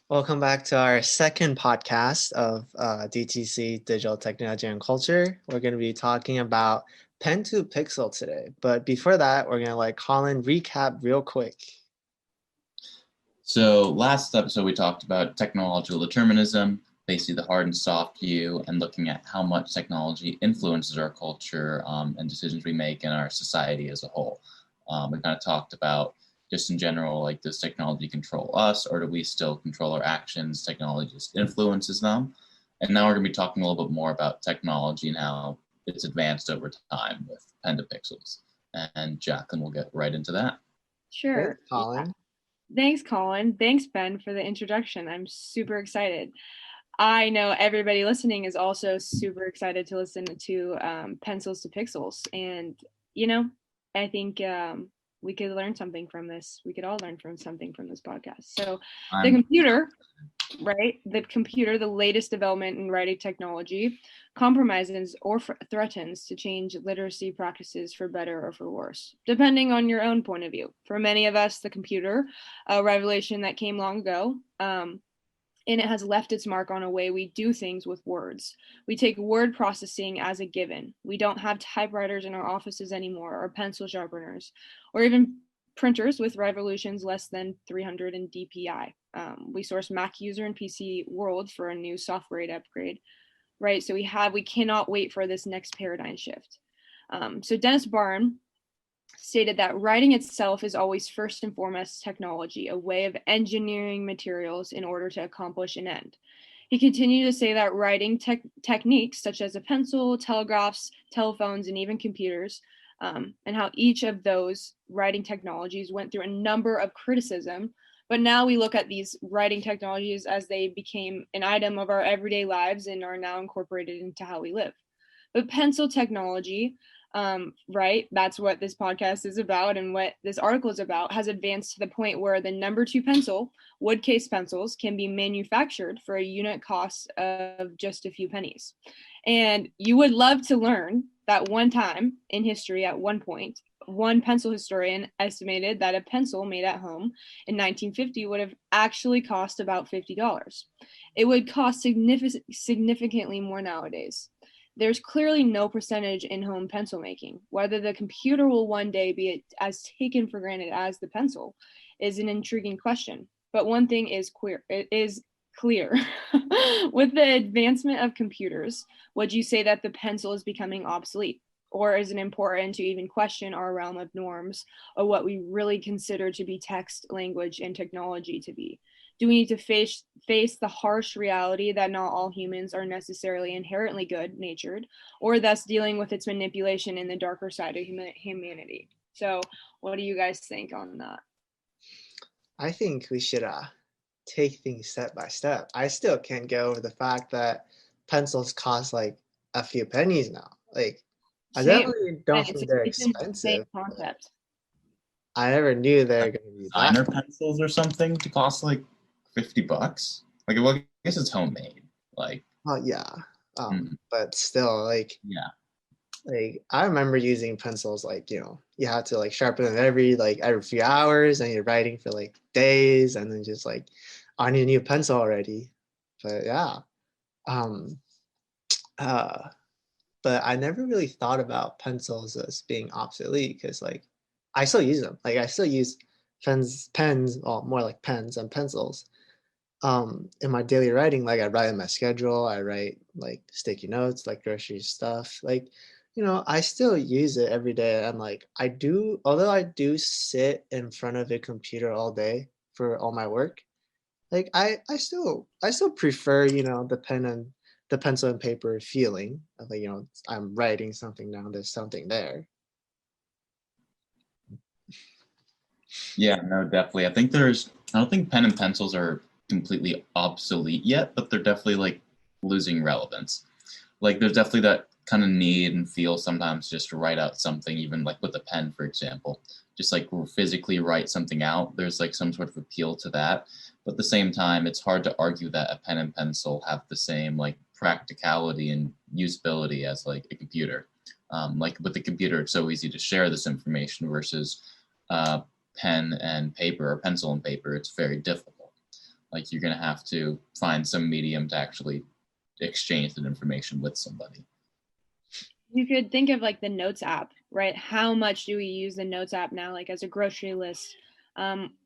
Welcome back to our second podcast of DTC, Digital Technology and Culture. We're going to be talking about pen to pixel today. But before that, we're going to let Colin recap real quick. So last episode, we talked about technological determinism, basically the hard and soft view, and looking at how much technology influences our culture and decisions we make in our society as a whole. We kind of talked about just in general, like, does technology control us, or do we still control our actions? Technology just influences them. And now we're going to be talking a little bit more about technology and how it's advanced over time with pen to pixels. And Jacqueline will get right into that. Sure. Thanks, Colin. Thanks, Colin. Thanks, Ben, for the introduction. I'm super excited. I know everybody listening is also super excited to listen to Pencils to Pixels. And, I think we could learn something from this. We could all learn from something from this podcast. So the computer, right? The computer, the latest development in writing technology, compromises or threatens to change literacy practices for better or for worse, depending on your own point of view. For many of us, the computer, a revelation that came long ago, and it has left its mark on a way we do things with words. We take word processing as a given. We don't have typewriters in our offices anymore, or pencil sharpeners, or even printers with revolutions less than 300 in DPI. We source Mac user and PC world for a new software upgrade, right? So we cannot wait for this next paradigm shift. So Dennis Barn stated that writing itself is always first and foremost technology, a way of engineering materials in order to accomplish an end. He continued to say that writing techniques such as a pencil, telegraphs, telephones, and even computers, and how each of those writing technologies went through a number of criticism. But now we look at these writing technologies as they became an item of our everyday lives and are now incorporated into how we live. But pencil technology, right, that's what this podcast is about and what this article is about, has advanced to the point where the number 2 pencil, wood case pencils, can be manufactured for a unit cost of just a few pennies. And you would love to learn that one time in history, at one point, one pencil historian estimated that a pencil made at home in 1950 would have actually cost about $50. It would cost significantly more nowadays. There's clearly no percentage in home pencil making. Whether the computer will one day be as taken for granted as the pencil is an intriguing question. But one thing is clear. With the advancement of computers, would you say that the pencil is becoming obsolete? Or is it important to even question our realm of norms or what we really consider to be text, language, and technology to be? Do we need to face the harsh reality that not all humans are necessarily inherently good-natured, or thus dealing with its manipulation in the darker side of humanity? So what do you guys think on that? I think we should take things step by step. I still can't get over the fact that pencils cost like a few pennies now. Like, I definitely don't think they're expensive. Concept. I never knew they were going to be that. Designer pencils or something to cost like $50. Like, well, I guess it's homemade. Like, oh yeah, but still, like, yeah, like I remember using pencils. Like, you had to like sharpen them every few hours, and you're writing for like days, and then just like on your new pencil already. But yeah, but I never really thought about pencils as being obsolete because like I still use them. Like I still use pens, well, more like pens and pencils. In my daily writing, like I write in my schedule, I write like sticky notes, like grocery stuff. Like, I still use it every day. And like although I do sit in front of a computer all day for all my work, like I still prefer, the pencil and paper feeling of like, I'm writing something down, there's something there. Yeah, no, definitely. I don't think pen and pencils are completely obsolete yet, but they're definitely like losing relevance. Like, there's definitely that kind of need and feel sometimes just to write out something, even like with a pen, for example, just like physically write something out. There's like some sort of appeal to that. But at the same time, it's hard to argue that a pen and pencil have the same like practicality and usability as like a computer. Like with the computer, it's so easy to share this information versus pen and paper or pencil and paper. It's very difficult. Like you're going to have to find some medium to actually exchange that information with somebody. You could think of like the Notes app, right? How much do we use the Notes app now, like as a grocery list,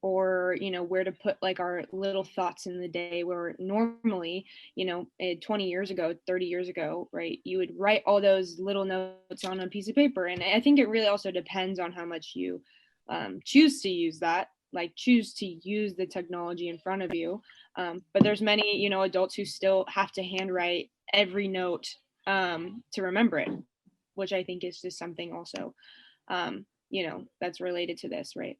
or where to put like our little thoughts in the day, where normally 20 years ago, 30 years ago, right, you would write all those little notes on a piece of paper. And I think it really also depends on how much you choose to use that, like choose to use the technology in front of you. But there's many adults who still have to handwrite every note to remember it, which I think is just something also, that's related to this, right?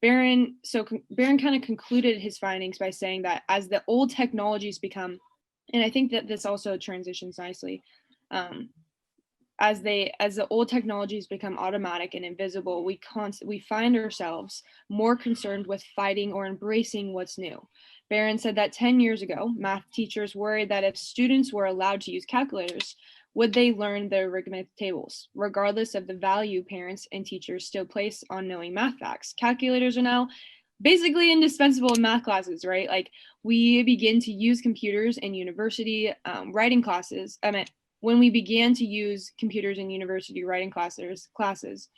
Barron kind of concluded his findings by saying that as the old technologies become, and I think that this also transitions nicely, as the old technologies become automatic and invisible, we find ourselves more concerned with fighting or embracing what's new. Barron said that 10 years ago, math teachers worried that if students were allowed to use calculators, would they learn the arithmetic tables, regardless of the value parents and teachers still place on knowing math facts. Calculators are now basically indispensable in math classes, right? Like we begin to use computers in university writing classes. When we began to use computers in university writing classes,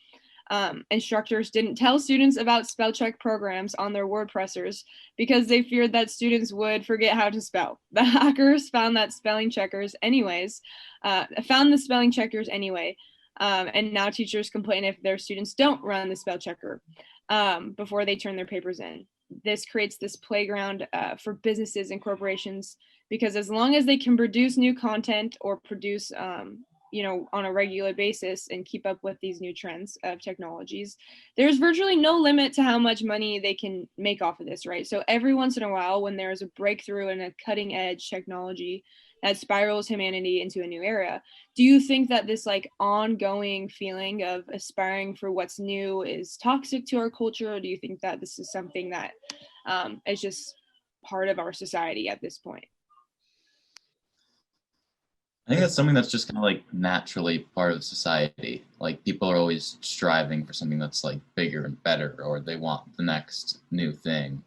instructors didn't tell students about spell check programs on their word processors because they feared that students would forget how to spell. The hackers found the spelling checkers anyway, and now teachers complain if their students don't run the spell checker before they turn their papers in. This creates this playground for businesses and corporations, because as long as they can produce new content or produce on a regular basis and keep up with these new trends of technologies, there's virtually no limit to how much money they can make off of this, right? So every once in a while, when there's a breakthrough in a cutting edge technology that spirals humanity into a new era, do you think that this like ongoing feeling of aspiring for what's new is toxic to our culture, or do you think that this is something that is just part of our society at this point? I think that's something that's just kind of like naturally part of society. Like people are always striving for something that's like bigger and better, or they want the next new thing.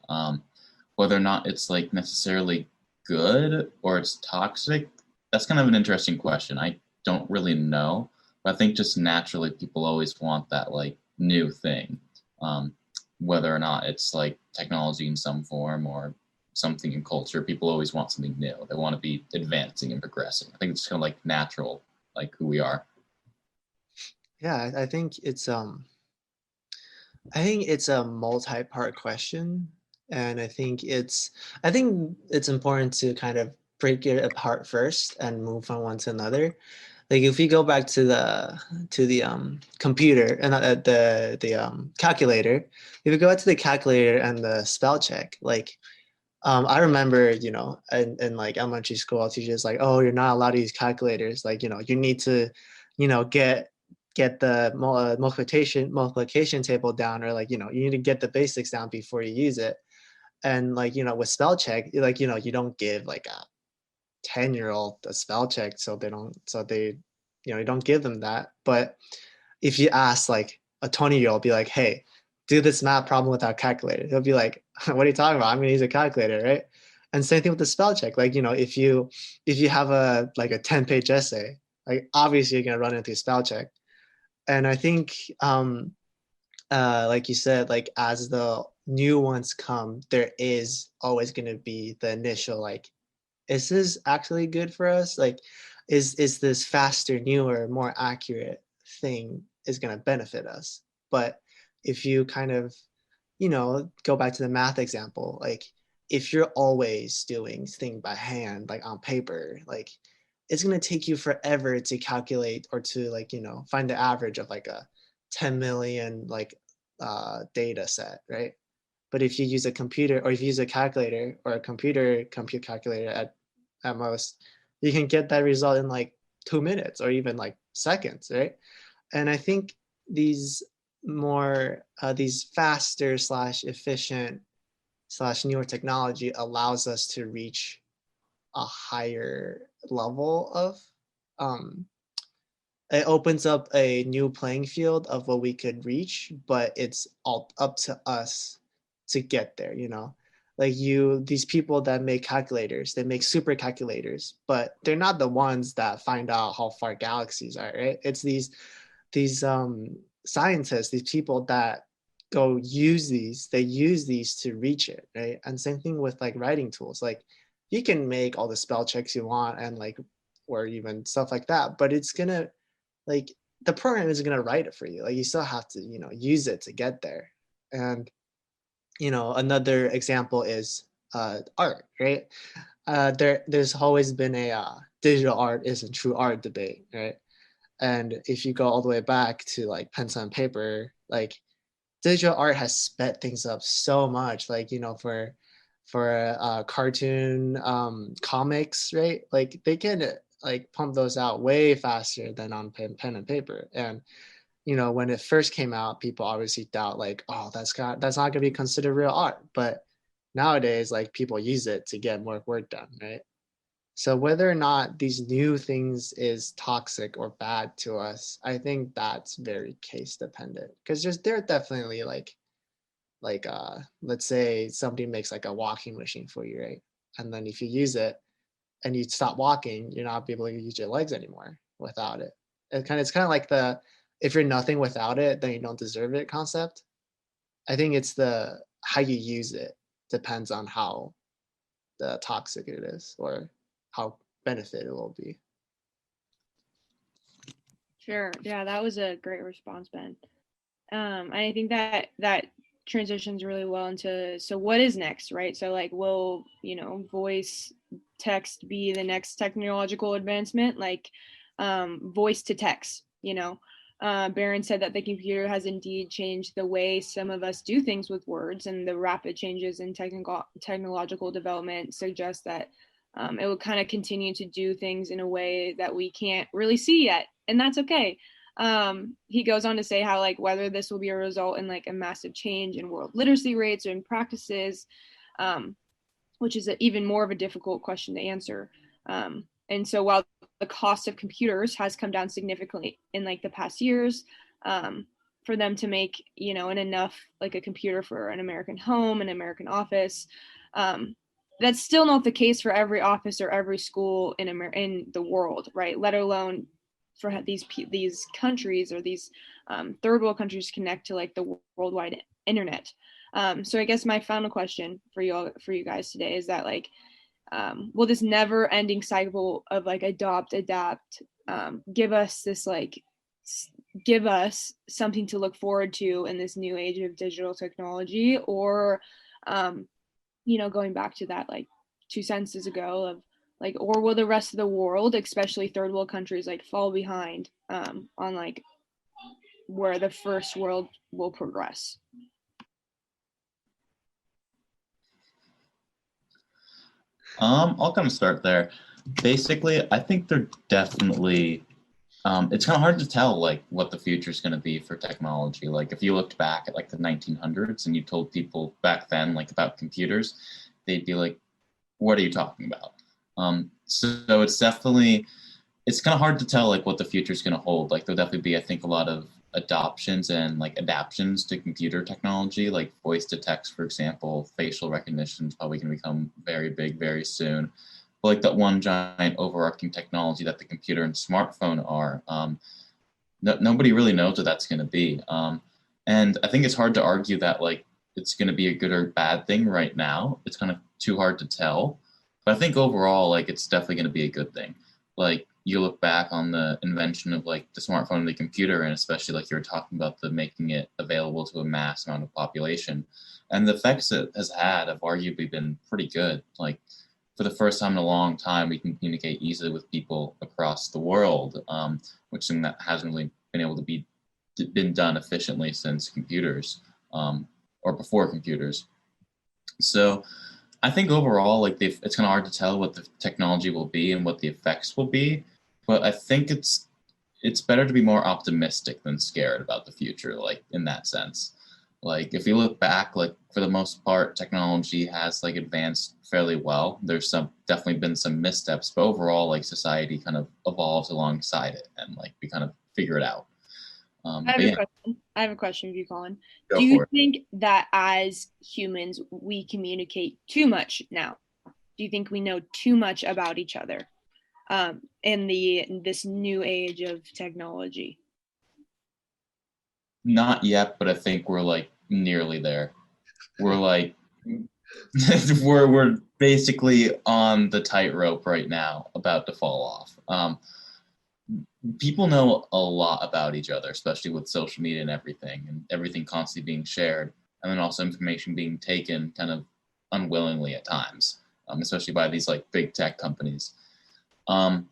Whether or not it's like necessarily good or it's toxic, that's kind of an interesting question. I don't really know, but I think just naturally people always want that like new thing, whether or not it's like technology in some form or something in culture. People always want something new. They want to be advancing and progressing. I think it's kind of like natural, like who we are. Yeah, I think it's a multi-part question, and I think it's important to kind of break it apart first and move from one to another. Like if we go back to the computer and the calculator, if we go back to the calculator and the spell check, like I remember, in like elementary school, teachers like, oh, you're not allowed to use calculators. Like, you need to, get the multiplication table down, or like, you need to get the basics down before you use it. And like, with spell check, like, you don't give like a 10-year-old a spell check, so they, you don't give them that. But if you ask like a 20-year-old, be like, hey, do this math problem without calculator, he'll be like, what are you talking about? I'm gonna use a calculator, right? And same thing with the spell check. Like, if you have a 10-page essay, like obviously you're gonna run into a spell check. And I think like you said, like as the new ones come, there is always gonna be the initial like, is this actually good for us? Like, is this faster, newer, more accurate thing is going to benefit us? But if you kind of, go back to the math example, like if you're always doing things by hand, like on paper, like it's going to take you forever to calculate or to like, find the average of like a 10 million like data set, right? But if you use a computer, or if you use a calculator or a compute calculator at most, you can get that result in like 2 minutes or even like seconds, right? And I think these these faster / efficient / newer technology allows us to reach a higher level of it opens up a new playing field of what we could reach, but it's all up to us to get there. like these people that make calculators, they make super calculators, but they're not the ones that find out how far galaxies are, right? It's these scientists, these people that they use these to reach it, right? And same thing with like writing tools. Like you can make all the spell checks you want and like, or even stuff like that, but it's gonna, like, the program isn't gonna write it for you. Like you still have to, use it to get there. And another example is art, right? There's always been a digital art isn't true art debate, right? And if you go all the way back to like pencil and paper, like digital art has sped things up so much. Like for cartoon comics, right? Like they can like pump those out way faster than on pen and paper. And when it first came out, people obviously thought like, oh, that's not gonna be considered real art. But nowadays, like people use it to get more work done, right? So whether or not these new things is toxic or bad to us, I think that's very case dependent. Because there are definitely like let's say somebody makes like a walking machine for you, right? And then if you use it and you stop walking, you're not able to use your legs anymore without it. It's kind of like the if you're nothing without it, then you don't deserve it concept. I think it's the how you use it depends on how the toxic it is or how benefit it will be. Sure. Yeah, that was a great response, Ben. And I think that transitions really well into, so what is next, right? So like, will voice text be the next technological advancement, like voice to text? Barron said that the computer has indeed changed the way some of us do things with words, and the rapid changes in technological development suggest that it will kind of continue to do things in a way that we can't really see yet, and that's okay. He goes on to say how like whether this will be a result in like a massive change in world literacy rates or in practices, which is even more of a difficult question to answer. And so while the cost of computers has come down significantly in like the past years, for them to make an enough like a computer for an American home, an American office, that's still not the case for every office or every school in the world, right? Let alone for these countries or these third world countries connect to like the worldwide internet. So I guess my final question for you guys today is that like, will this never ending cycle of like adopt, adapt, give us something to look forward to in this new age of digital technology, or going back to that like 2 sentences ago of like, or will the rest of the world, especially third world countries, like fall behind on like where the first world will progress? I'll kind of start there. Basically, I think they're definitely. It's kind of hard to tell like what the future is going to be for technology. Like if you looked back at like the 1900s and you told people back then like about computers, they'd be like, "What are you talking about?" So it's kind of hard to tell like what the future is going to hold. Like there'll definitely be, I think, a lot of adoptions and like adaptions to computer technology, like voice to text, for example. Facial recognition is probably going to become very big very soon. But like that one giant overarching technology that the computer and smartphone are, nobody really knows what that's going to be. And I think it's hard to argue that like it's going to be a good or bad thing right now. It's kind of too hard to tell. But I think overall, like it's definitely going to be a good thing. Like you look back on the invention of like the smartphone and the computer, and especially like you were talking about the making it available to a mass amount of population, and the effects it has had have arguably been pretty good. Like for the first time in a long time, we can communicate easily with people across the world, which is something that hasn't really been able to been done efficiently since computers, or before computers. So I think overall, like it's kind of hard to tell what the technology will be and what the effects will be, but I think it's better to be more optimistic than scared about the future, like in that sense. Like if you look back, like for the most part, technology has like advanced fairly well. There's definitely been some missteps, but overall, like society kind of evolves alongside it, and like we kind of figure it out. But yeah, I have a question for you, Colin. go Do you for it. think that as humans we communicate too much now? Do you think we know too much about each other in this new age of technology? Not yet, but I think we're like nearly there. We're like we're basically on the tightrope right now, about to fall off. People know a lot about each other, especially with social media and everything constantly being shared, and then also information being taken kind of unwillingly at times, especially by these like big tech companies. Um,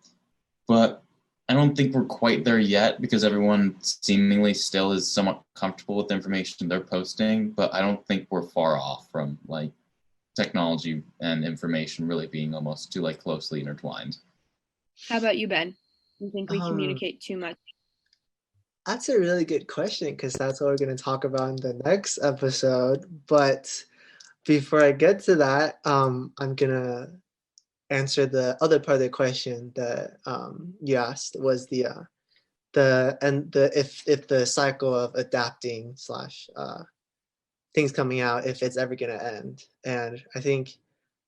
but I don't think we're quite there yet because everyone seemingly still is somewhat comfortable with the information they're posting. But I don't think we're far off from like technology and information really being almost too like closely intertwined. How about you, Ben? Do you think we Um, communicate too much? that's a really good question because that's what we're going to talk about in the next episode. But before I get to that, I'm gonna answer the other part of the question that you asked was the if the cycle of adapting slash things coming out, if it's ever gonna end. And I think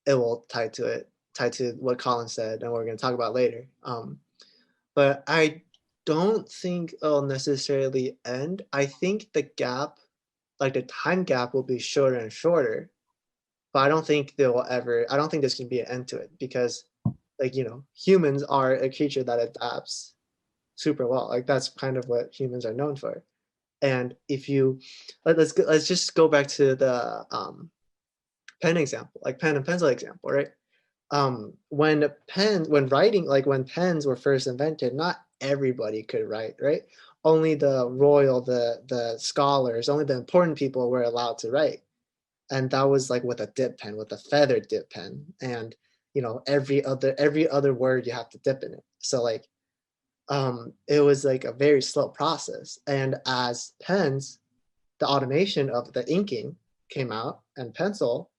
it will tie to what Colin said and what we're gonna talk about later. But I don't think it'll necessarily end. I think the gap, like the time gap, will be shorter and shorter. But I don't think there will ever. I don't think there's gonna be an end to it because, like humans are a creature that adapts super well. Like that's kind of what humans are known for. And if you let's just go back to the pen example, like pen and pencil example, right? When writing, like when pens were first invented, not everybody could write, right? Only the royal, the scholars, only the important people were allowed to write, and that was like with a dip pen, with a feathered dip pen, and every other word you have to dip in it. So like it was like a very slow process. And as pens, the automation of the inking came out and pencil,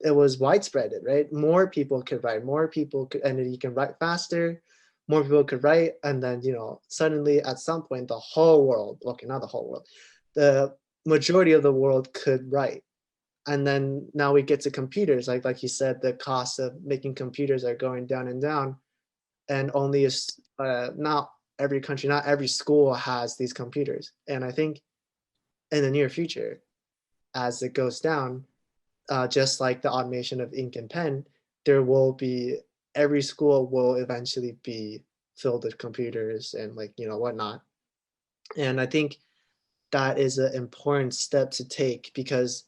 it was widespread, right? More people could write, more people could, and then you can write faster, more people could write. And then, suddenly at some point, the whole world, okay, not the whole world, the majority of the world could write. And then now we get to computers, like you said, the cost of making computers are going down and down, and only not every country, not every school has these computers. And I think in the near future, as it goes down, just like the automation of ink and pen, there will be every school will eventually be filled with computers and like whatnot. And I think that is an important step to take because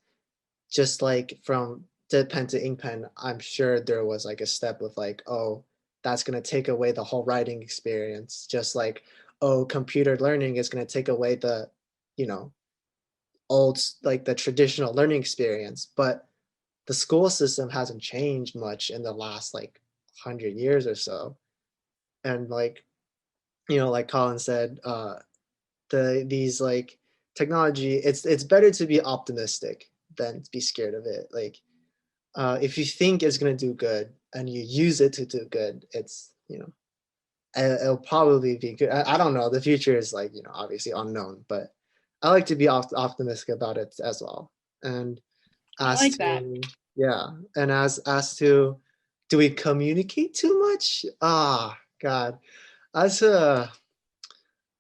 just like from the pen to ink pen, I'm sure there was like a step with like, oh, that's going to take away the whole writing experience. Just like, oh, computer learning is going to take away the, you know, old, like the traditional learning experience. But the school system hasn't changed much in the last like 100 years or so. And like, like Colin said, these like technology, it's better to be optimistic than to be scared of it. Like, if you think it's going to do good and you use it to do good, it's it'll probably be good. I don't know, the future is like obviously unknown, but I like to be optimistic about it as well. And I as like that. to yeah, and as to do we communicate too much? God, that's a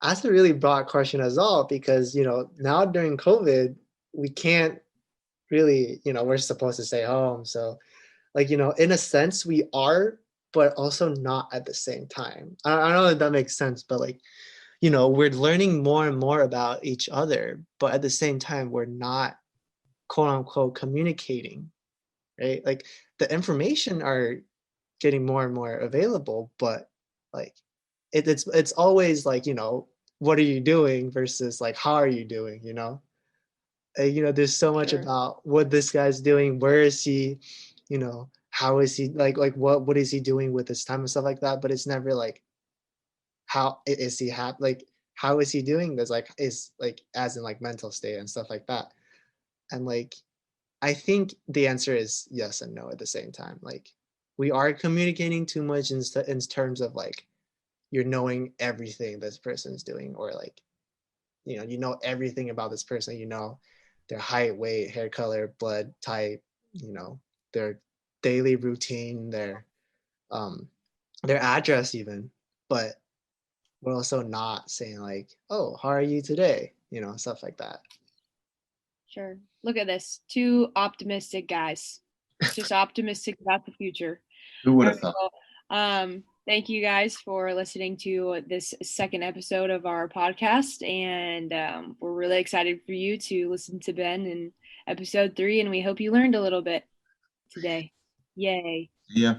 that's a really broad question as well, because now during COVID we can't really, we're supposed to stay home. So like, in a sense we are, but also not at the same time. I don't know if that makes sense, but like, we're learning more and more about each other, but at the same time we're not quote unquote communicating, right? Like the information are getting more and more available, but like it's always like, what are you doing versus like how are you doing, there's so much Sure. about what this guy's doing, where is he, how is he, like what is he doing with his time and stuff like that, but it's never like how is he like how is he doing this, like is like as in like mental state and stuff like that. And like I think the answer is yes and no at the same time. Like we are communicating too much in terms of like you're knowing everything this person's doing, or like you know everything about this person. You know their height, weight, hair color, blood type, you know, their daily routine, their address even. But we're also not saying like, oh, how are you today? You know, stuff like that. Sure. Look at this. Two optimistic guys. Just optimistic about the future. Who would All have right, thought? well, thank you guys for listening to this second episode of our podcast. And we're really excited for you to listen to Ben in episode 3. And we hope you learned a little bit today. Yay. Yeah.